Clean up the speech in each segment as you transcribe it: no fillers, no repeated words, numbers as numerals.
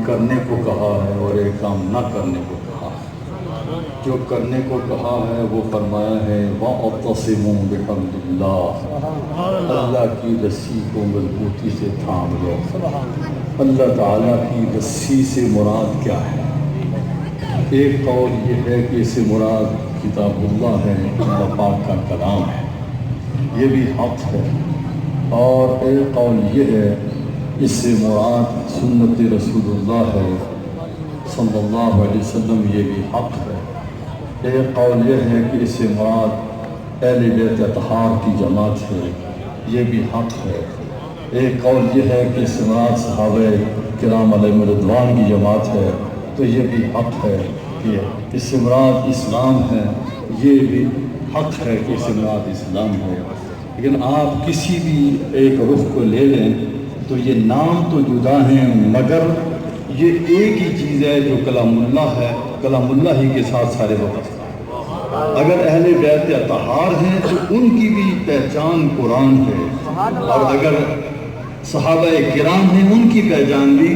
کرنے کو کہا ہے اور ایک کام نہ کرنے کو کہا ہے۔ جو کرنے کو کہا ہے وہ فرمایا ہے وَاعْتَصِمُوا بِحَبْلِ اللَّهِ، اللہ کی رسی کو مضبوطی سے تھام لو۔ اللہ تعالیٰ کی رسی سے مراد کیا ہے؟ ایک قول یہ ہے کہ اس سے مراد کتاب اللہ ہے، اللہ پاک کا کلام ہے، یہ بھی حق ہے۔ اور ایک قول یہ ہے اس سے مراد سنت رسول اللہ ہے صلی اللہ علیہ وسلم، یہ بھی حق ہے۔ ایک قول یہ ہے کہ اس سے مراد اہل بیت اطہار کی جماعت ہے، یہ بھی حق ہے۔ ایک قول یہ ہے کہ اس سے مراد صحابہ کرام علیہم رضوان کی جماعت ہے، تو یہ بھی حق ہے کہ اس سے مراد اسلام ہے، یہ بھی حق ہے کہ اس سے مراد اسلام ہے۔ لیکن آپ کسی بھی ایک رخ کو لے لیں تو یہ نام تو جدا ہیں، مگر یہ ایک ہی چیز ہے جو کلام اللہ ہے، کلام اللہ ہی کے ساتھ سارے وقت۔ اگر اہل بیت اطہار ہیں تو ان کی بھی پہچان قرآن ہے، اور اگر صحابہ کرام ہیں ان کی پہچان بھی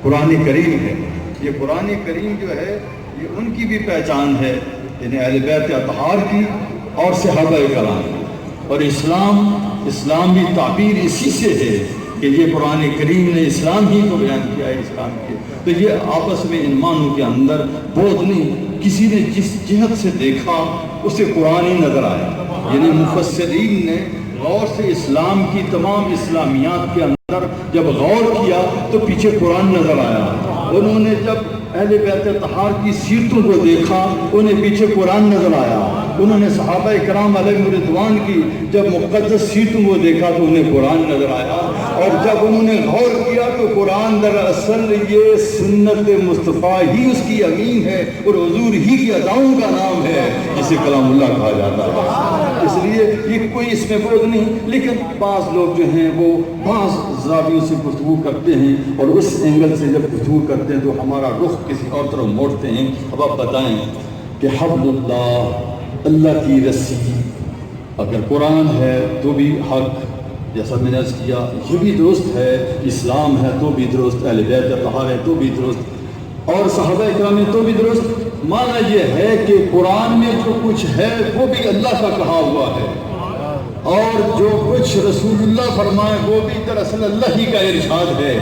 قرآن کریم ہے۔ یہ قرآن کریم جو ہے یہ ان کی بھی پہچان ہے، یعنی اہل بیت اطہار کی اور صحابہ کرام کی۔ اور اسلامی تعبیر اسی سے ہے کہ یہ قرآن کریم نے اسلام ہی کو بیان کیا ہے، اسلام کے۔ تو یہ آپس میں ان معنوں کے اندر بہت نہیں، کسی نے جس جہت سے دیکھا اسے قرآن ہی نظر آیا، یعنی مفسرین نے غور سے اسلام کی تمام اسلامیات کے اندر جب غور کیا تو پیچھے قرآن نظر آیا۔ انہوں نے جب اہل بیت اطہار کی سیرتوں کو دیکھا انہیں پیچھے قرآن نظر آیا۔ انہوں نے صحابہ کرام علیہم رضوان کی جب مقدس سیرتوں کو دیکھا تو انہیں قرآن نظر آیا، اور جب انہوں نے غور کیا تو قرآن دراصل یہ سنت مصطفیٰ ہی اس کی امین ہے اور حضور ہی کی اداؤں کا نام ہے جسے کلام اللہ کہا جاتا ہے۔ اس لیے یہ کوئی اس میں بوجھ نہیں، لیکن بعض لوگ جو ہیں وہ بعض زاویوں سے گفتگو کرتے ہیں، اور اس اینگل سے جب گفتگو کرتے ہیں تو ہمارا رخ کسی اور طرف موڑتے ہیں۔ اب آپ بتائیں کہ حبل اللہ، اللہ کی رسی، اگر قرآن ہے تو بھی حق، جیسا میں نے عرض کیا یہ بھی درست ہے، اسلام ہے تو بھی درست، اہل بیت اطہار ہے تو بھی درست، اور صحابہ کرام ہے تو بھی درست۔ معنی یہ ہے کہ قرآن میں جو کچھ ہے وہ بھی اللہ کا کہا ہوا ہے، اور جو کچھ رسول اللہ فرمائے وہ بھی دراصل اللہ ہی کا ارشاد ہے،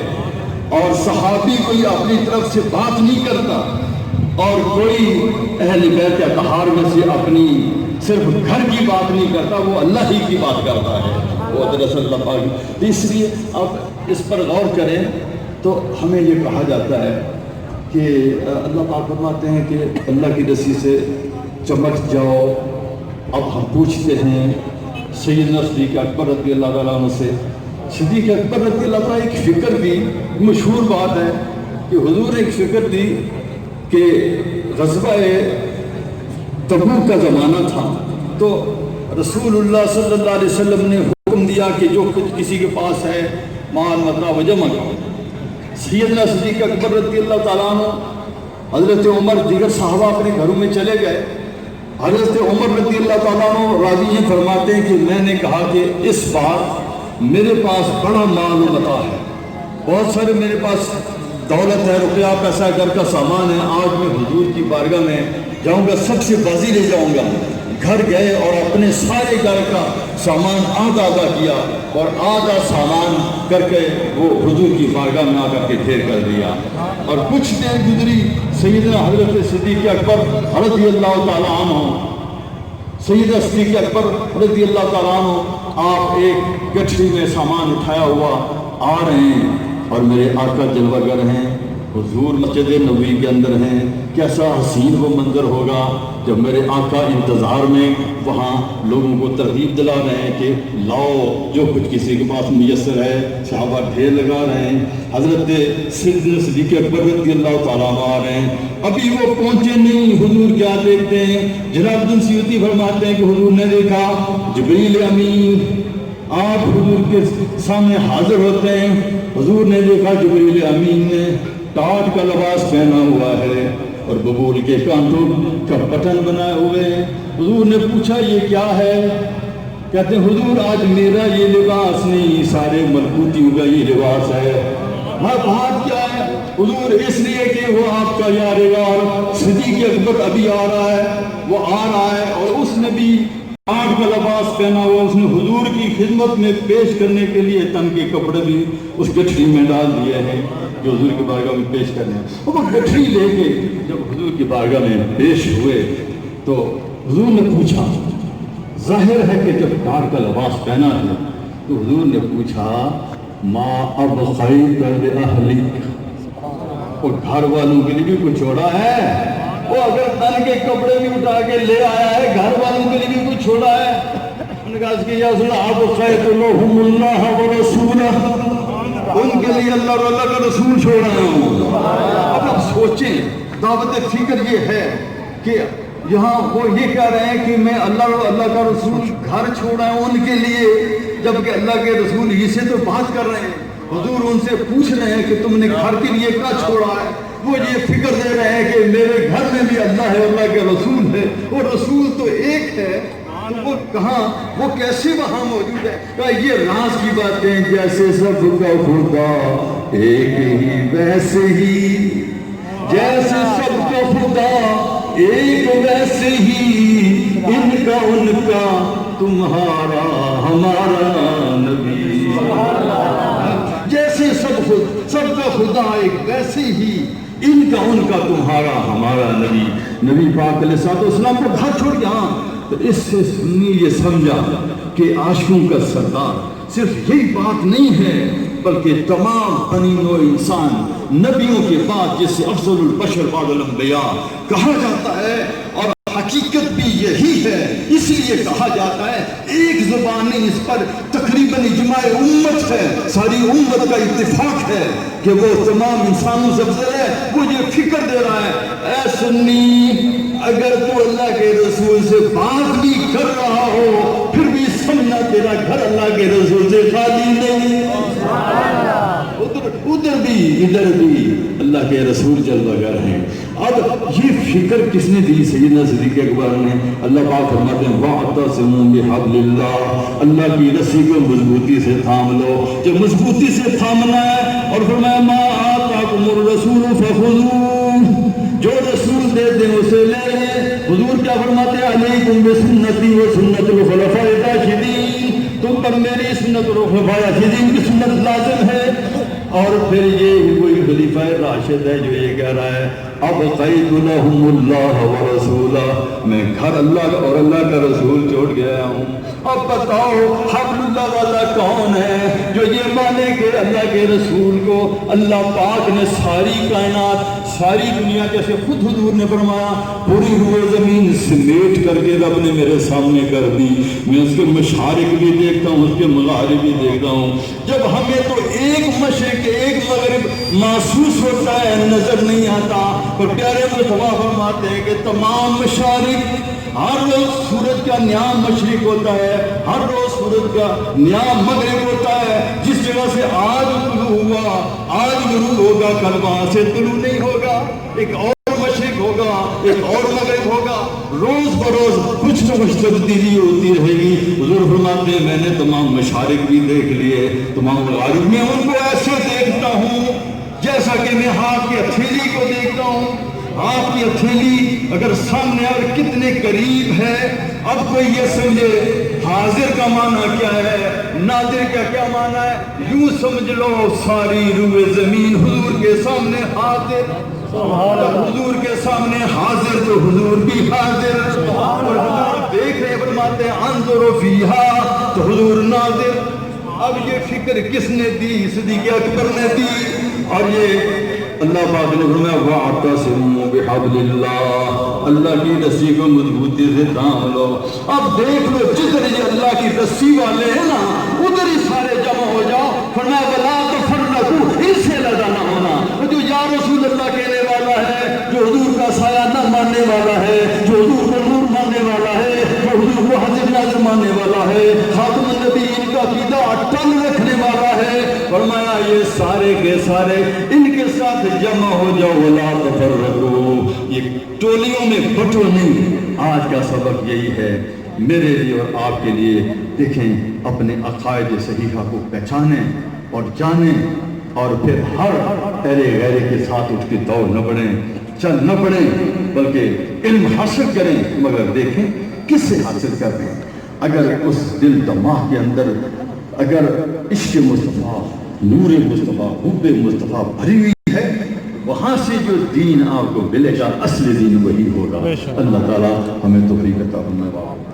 اور صحابی کوئی اپنی طرف سے بات نہیں کرتا، اور کوئی اہل بیت اطہار میں سے اپنی صرف گھر کی بات نہیں کرتا، وہ اللہ ہی کی بات کرتا ہے، وہ دراصل اللہ پاک۔ اس لیے اب اس پر غور کریں تو ہمیں یہ کہا جاتا ہے کہ اللہ پاک فرماتے ہیں کہ اللہ کی رسی سے چمک جاؤ۔ اب ہم پوچھتے ہیں سیدنا صدیق اکبر رضی اللہ تعالیٰ عنہ سے، صدیق اکبر رضی اللہ تعالیٰ ایک فکر دی، مشہور بات ہے کہ حضور ایک فکر دی کہ غزوہ تبوک کا زمانہ تھا، تو رسول اللہ صلی اللہ علیہ وسلم نے حکم دیا کہ جو کچھ کسی کے پاس ہے مال متاع و جمع کرو۔ سیدنا صدیق اکبر رضی اللہ تعالیٰ عنہ، حضرت عمر، دیگر صحابہ اپنے گھروں میں چلے گئے۔ حضرت عمر رضی اللہ تعالیٰ عنہ راضی ہیں، فرماتے ہیں کہ میں نے کہا کہ اس بار میرے پاس بڑا مال و متاع ہے، بہت سارے میرے پاس دولت ہے، روپیہ پیسہ گھر کا سامان ہے، آج میں حضور کی بارگاہ میں جاؤں گا، سب سے بازی لے جاؤں گا۔ گھر گئے اور اپنے سارے گھر کا سامان آدھا آدھا کیا، اور آدھا سامان کر کے وہ حضور کی بارگاہ میں آ کر کے ڈھیر کر دیا۔ اور کچھ دیر گزری، سیدنا حضرت صدیق اکبر رضی اللہ تعالیٰ عنہ، سیدنا صدیق اکبر رضی اللہ تعالیٰ عنہ آپ ایک گٹھڑی میں سامان اٹھایا ہوا آ رہے ہیں، اور میرے آقا جلوہ گر ہیں، حضور مسجد نبوی کے اندر ہیں، کیسا حسین وہ منظر ہوگا جب میرے آقا انتظار میں وہاں لوگوں کو ترغیب دلا رہے ہیں کہ لاؤ جو کچھ کسی کے پاس میسر ہے، صحابہ ڈھیر لگا رہے ہیں۔ حضرت سیدنا صدیق اکبر رضی اللہ تعالیٰ عنہ آ رہے ہیں، ابھی وہ پہنچے نہیں، حضور کیا دیکھتے ہیں؟ جلال الدین سیوطی فرماتے ہیں کہ حضور نے دیکھا جبریل امین آپ حضور کے سامنے حاضر ہوتے ہیں۔ حضور نے دیکھا جبریل امین نے ٹاٹ کا لباس پہنا ہوا ہے اور ببول کے کانٹوں کا بٹن بنائے ہوئے ہیں۔ حضور نے پوچھا یہ کیا ہے؟ کہتے ہیں حضور آج میرا یہ لباس نہیں، سارے ملکوتیوں کا یہ لباس ہے۔ بات کیا ہے؟ حضور اس لیے کہ وہ آپ کا یادگار صدیق اکبر ابھی آ رہا ہے، وہ آ رہا ہے، اور اس نے بھی آگ کا لباس پہنا ہوا، اس نے حضور کی خدمت میں پیش کرنے کے لیے تن کے کپڑے بھی اس گٹھڑی میں ڈال دیے ہیں جو حضور کی بارگاہ میں پیش کرنے ہیں۔ وہ گٹھڑی لے کے جب حضور کی بارگاہ میں پیش ہوئے تو حضور نے پوچھا، ظاہر ہے کہ جب کار کا لباس پہنا ہے تو حضور نے پوچھا ما ابقیت لأہلک، اور گھر والوں کے لیے بھی کچھ چھوڑا ہے؟ وہ اگر تن کے کپڑے بھی اٹھا کے لے آیا ہے، گھر والوں کے لیے بھی کچھ چھوڑا ہے؟ انہوں نے کہا کہ یا رسول اللہ ابقیت لہم اللہ ورسولہ، ان کے لیے اللہ اور اللہ کا رسول چھوڑ رہا ہوں۔ اب آپ سوچیں، دعوت فکر یہ ہے کہ یہاں وہ یہ کہہ رہے ہیں کہ میں اللہ اور اللہ کا رسول گھر چھوڑا ہوں ان کے لیے، جبکہ اللہ کے رسول ہی سے تو بات کر رہے ہیں۔ حضور ان سے پوچھ رہے ہیں کہ تم نے گھر کے لیے کیا چھوڑا ہے؟ وہ یہ فکر دے رہے ہیں کہ میرے گھر میں بھی اللہ ہے، اللہ کا رسول ہے، اور رسول تو ایک ہے، وہ کہاں، وہ کیسے وہاں موجود ہے؟ کہ یہ راز کی باتیں، جیسے سب کا خدا ایک ہی ویسے ہی، جیسے سب کا خدا ایک ویسے ہی، ان کا تمہارا ہمارا نبی، جیسے سب کا خدا ایک ویسے ہی، ان کا تمہارا ہمارا نبی۔ نبی پاک علیہ الصلوۃ والسلام کو گھر چھوڑ گیا۔ تو اس سے سنی یہ سمجھا کہ عاشقوں کا سردار صرف یہی بات نہیں ہے، بلکہ تمام بنی نوع انسان نبیوں کے بعد جس سے افضل البشر بعد الانبیاء کہا جاتا ہے، اور حقیقت بھی یہی ہے، اس لیے کہا جاتا ہے ایک زبان نہیں، اس پر تقریباً اجماع امت ہے، ساری امت کا اتفاق ہے کہ وہ تمام انسانوں سے افضل ہے۔ وہ یہ فکر دے رہا ہے، اے سنی، اگر تو اللہ کے رسول سے بات بھی کر رہا ہو پھر بھی سمجھنا تیرا گھر اللہ کے رسول سے خالی نہیں، ادھر بھی ادھر بھی اللہ کے رسول جلوہ گر ہیں۔ اب یہ فکر کس نے دی؟ سیدنا صدیق اکبر نے۔ اللہ پاک فرماتے ہیں وَاعْتَصِمُوا بِحَبْلِ اللَّهِ، اللہ کی رسی کو مضبوطی سے تھام لو، جو مضبوطی سے تھامنا ہے۔ اور فرمایا مَا آتَاكُمُ الرَّسُولُ فَخُذُوهُ، جو رسول دے دیں اسے لے لیں۔ حضور کیا فرماتے ہیں علیکم بسنتی و سنت الخلفاء الراشدین، تم پر میری سنت اور خلفاء راشدین کی سنت لازم ہے۔ اور پھر یہ وہی خلیفہ راشد ہے جو یہ کہہ رہا ہے ابقیت لہم اللہ ورسولہ، میں گھر اللہ اور اللہ کا رسول چھوڑ گیا ہوں۔ اب بتاؤ حبل اللہ والا کون ہے جو یہ مانے کہ اللہ کے رسول کو اللہ پاک نے ساری کائنات، ساری دنیا، جیسے خود حضور نے فرمایا پوری روئے زمین سمیٹ کر کے رب نے میرے سامنے کر دی، میں اس کے مشارق بھی دیکھتا ہوں، اس کے مغارب بھی دیکھتا ہوں۔ جب ہمیں تو ایک مشرق ایک مغرب محسوس ہوتا ہے، نظر نہیں آتا، پر پیارے مصطفیٰ فرماتے ہیں کہ تمام مشارق، ہر روز سورج کا نیا مشرق ہوتا ہے، ہر روز سورج کا نیا مغرب ہوتا ہے۔ جس جگہ سے آج طلوع ہوا، آج غروب ہوگا، کل وہاں سے طلوع نہیں ہوگا، ایک اور مشرق ہوگا، ایک اور مغرب ہوگا، روز بروز کچھ نہ کچھ تبدیلی ہوتی رہے گی۔ حضور فرماتے ہیں میں نے تمام مشارق بھی دیکھ لیے، تمام مغارب، میں ان کو ایسے دیکھتا ہوں جیسا کہ میں ہاتھ کی ہتھیلی کو دیکھتا ہوں۔ ہاتھ کی ہتھیلی اگر سامنے اور کتنے قریب ہے۔ اب کوئی یہ سمجھے حاضر کا معنی کیا ہے، ناظر کا کیا معنی ہے؟ یوں سمجھ لو ساری روئے زمین حضور کے سامنے حاضر، حضور کے سامنے حاضر تو حضور بھی حاضر، اور حضور دیکھ رہے فرماتے ہیں انظروا فیہا، تو حضور ناظر۔ اب یہ فکر کس نے دی؟ صدیق اکبر نے دی۔ اور یہ اللہ پاک نے فرمایا وَاعْتَصِمُوا بِحَبْلِ اللَّهِ، اللہ کی رسی کو مضبوطی سے تھام لو۔ اب دیکھ لو جدھر یہ اللہ کی رسی والے ہیں نا ادھر ہی سارے جمع ہو جاؤ۔ فرمایا وَلَا تَفَرَّقُوا، ان سے لڑا نہ ہونا۔ جو یا رسول اللہ کہنے والا ہے، جو حضور کا سایہ نہ ماننے والا ہے، جو حضور کو نور ماننے والا ہے، جو حضور کو حاضر ناظر ماننے والا ہے، خاتم النبیین کا عقیدہ اٹل رکھنے والا ہے، فرمایا یہ سارے کے سارے ان کے ساتھ جمع ہو جاؤ۔ وَلَا تَفَرَّقُوا، یہ ٹولیوں میں بٹو نہیں۔ آج کا سبق یہی ہے میرے لیے اور آپ کے لیے۔ دیکھیں اپنے عقائد صحیحہ کو پہچانیں اور جانیں، اور پھر ہر اہل غیرے کے ساتھ اٹھ کے دوڑ نہ پڑیں، چل نہ پڑیں، بلکہ علم حاصل کریں، مگر دیکھیں کس سے حاصل کر رہے ہیں۔ اگر اس دل دماغ کے اندر اگر عشق مصطفیٰ، نور مصطفیٰ، حب مصطفیٰ بھری ہوئی ہے، وہاں سے جو دین آپ کو ملے گا اصل دین وہی ہوگا۔ اللہ تعالیٰ ہمیں توفیق عطا فرمائے۔